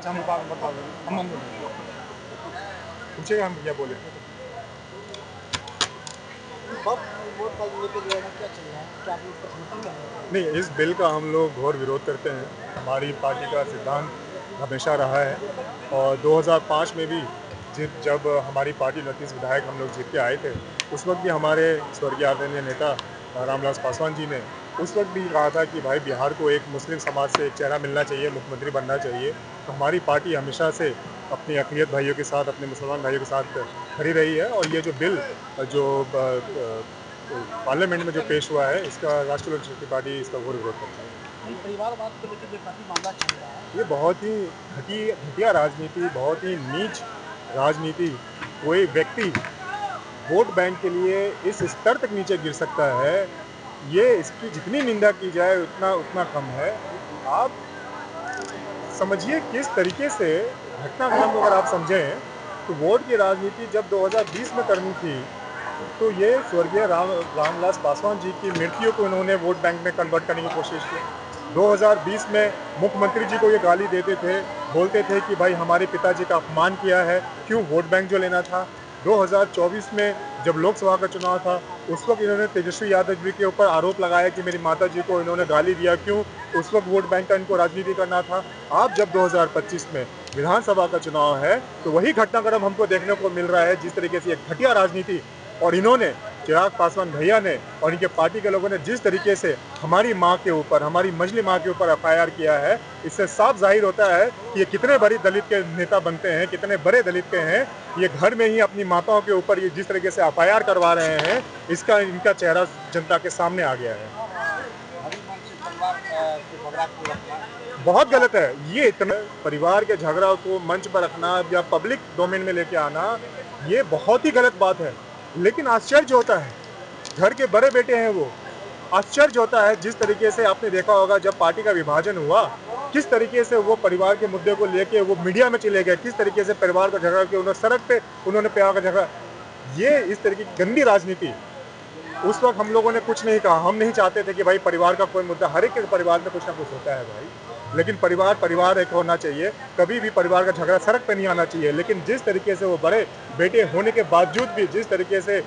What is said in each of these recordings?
अच्छा मुकाबला बताओ, हम पूछेगा हम क्या बोले। वक्त वोट का लेके जो है ना क्या चल रहा है, क्या आप लोग का समर्थन कर रहे हैं? नहीं, इस बिल का हम लोग घोर विरोध करते हैं। हमारी पार्टी का सिद्धांत हमेशा रहा है और 2005 में भी जब हमारी पार्टी 29 विधायक हम लोग जीत के आए थे, उस वक्त भी हमारे स्वर्गीय आदरणीय नेता रामविलास पासवान जी ने उस वक्त भी कहा था कि भाई बिहार को एक मुस्लिम समाज से एक चेहरा मिलना चाहिए, मुख्यमंत्री बनना चाहिए। तो हमारी पार्टी हमेशा से अपनी अक़लियत भाइयों के साथ, अपने मुसलमान भाइयों के साथ खड़ी रही है और ये जो बिल जो पार्लियामेंट में जो पेश हुआ है, इसका राष्ट्रीय लोक शक्ति पार्टी इसका घोर विरोध करती है। परिवारवाद को लेकर जो काफी मामला चल रहा है। ये बहुत ही घटिया राजनीति, बहुत ही नीच राजनीति। कोई व्यक्ति वोट बैंक के लिए इस स्तर तक नीचे गिर सकता है, ये इसकी जितनी निंदा की जाए उतना उतना कम है। आप समझिए किस तरीके से घटनाक्रम को अगर आप समझें तो वोट की राजनीति जब 2020 में करनी थी तो ये स्वर्गीय रामविलास पासवान जी की मृत्यु को इन्होंने वोट बैंक में कन्वर्ट करने की कोशिश की। 2020 में मुख्यमंत्री जी को ये गाली देते थे, बोलते थे कि भाई हमारे पिताजी का अपमान किया है, क्यों वोट बैंक जो लेना था। 2024 में जब लोकसभा का चुनाव था, उस वक्त इन्होंने तेजस्वी यादव जी के ऊपर आरोप लगाया कि मेरी माता जी को इन्होंने गाली दिया, क्यों उस वक्त वोट बैंक का इनको राजनीति करना था। अब जब 2025 में विधानसभा का चुनाव है तो वही घटनाक्रम हमको देखने को मिल रहा है, जिस तरीके से एक घटिया राजनीति और इन्होंने चिराग पासवान भैया ने और इनके पार्टी के लोगों ने जिस तरीके से हमारी माँ के ऊपर, हमारी मजली माँ के ऊपर एफआईआर किया है, इससे साफ जाहिर होता है कि ये कितने बड़ी दलित के नेता बनते हैं, कितने बड़े दलित के हैं। ये घर में ही अपनी माताओं के ऊपर ये जिस तरीके से एफआईआर करवा रहे हैं, इसका इनका चेहरा जनता के सामने आ गया है। बहुत गलत है ये, इतना परिवार के झगड़ा को मंच पर रखना या पब्लिक डोमेन में लेके आना, ये बहुत ही गलत बात है। लेकिन आश्चर्य होता है, घर के बड़े बेटे हैं वो, आश्चर्य होता है जिस तरीके से आपने देखा होगा जब पार्टी का विभाजन हुआ, किस तरीके से वो परिवार के मुद्दे को लेके वो मीडिया में चले गए, किस तरीके से परिवार का झगड़ा किया, उन्होंने सड़क पे उन्होंने प्यार का झगड़ा। ये इस तरीके की गंदी राजनीति, उस वक्त हम लोगों ने कुछ नहीं कहा। हम नहीं चाहते थे कि भाई परिवार का कोई मुद्दा, हर एक के परिवार में कुछ ना कुछ होता है भाई, लेकिन परिवार एक होना चाहिए। कभी भी परिवार का झगड़ा सड़क पे नहीं आना चाहिए। लेकिन जिस तरीके से वो बड़े बेटे होने के बावजूद भी जिस तरीके से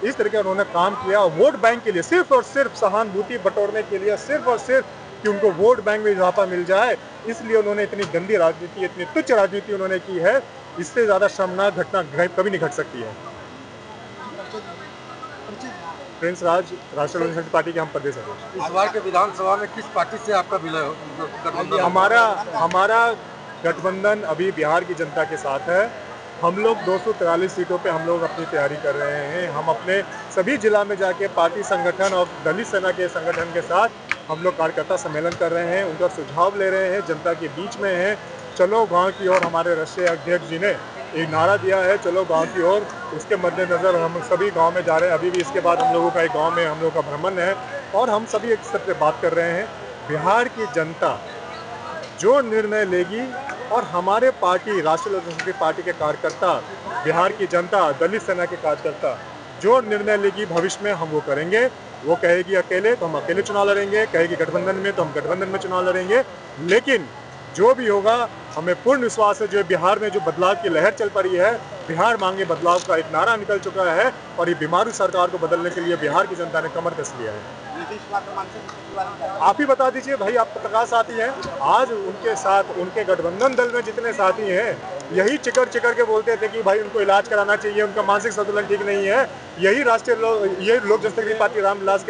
इस तरीके उन्होंने काम किया वोट बैंक के लिए, सिर्फ और सिर्फ सहानुभूति बटोरने के लिए, सिर्फ और सिर्फ कि उनको वोट बैंक में इजाफा मिल जाए, इसलिए उन्होंने इतनी गंदी राजनीति, इतनी तुच्छ राजनीति उन्होंने की है। इससे ज़्यादा शर्मनाक घटना कभी नहीं घट सकती है। प्रिंस राज, राष्ट्रीय लोक शक्ति पार्टी के हम प्रदेश अध्यक्ष। इस बार के विधानसभा में किस पार्टी से आपका विलय? हमारा गठबंधन अभी बिहार की जनता के साथ है। हम लोग 243 सीटों पे हम लोग अपनी तैयारी कर रहे हैं। हम अपने सभी जिला में जाके पार्टी संगठन और दलित सेना के संगठन के साथ हम लोग कार्यकर्ता सम्मेलन कर रहे हैं, उनका सुझाव ले रहे हैं, जनता के बीच में हैं। चलो गांव की ओर हमारे राष्ट्रीय अध्यक्ष जी ने एक नारा दिया है, चलो गांव की ओर। उसके मद्देनज़र हम सभी गांव में जा रहे हैं। अभी भी इसके बाद हम लोगों का एक गांव में हम लोग का भ्रमण है और हम सभी एक स्तर पे बात कर रहे हैं। बिहार की जनता जो निर्णय लेगी और हमारे पार्टी राष्ट्रीय लोक शक्ति पार्टी के कार्यकर्ता, बिहार की जनता, दलित सेना के कार्यकर्ता जो निर्णय लेगी भविष्य में हम वो करेंगे। वो कहेगी अकेले तो हम अकेले चुनाव लड़ेंगे, कहेगी गठबंधन में तो हम गठबंधन में चुनाव लड़ेंगे। लेकिन जो भी होगा हमें पूर्ण विश्वास है, जो बिहार में जो बदलाव की लहर चल पड़ी है, बिहार मांगे बदलाव का एक नारा निकल चुका है और ये बीमारू सरकार को बदलने के लिए बिहार की जनता ने कमर कस लिया है। आप ही बता दीजिए भाई, आप पत्रकार साथी हैं। आज उनके साथ उनके गठबंधन दल में जितने साथी हैं, यही चिकर के बोलते थे कि भाई उनको इलाज कराना चाहिए, उनका मानसिक संतुलन ठीक नहीं है। यही लोक जनशक्ति पार्टी रामविलास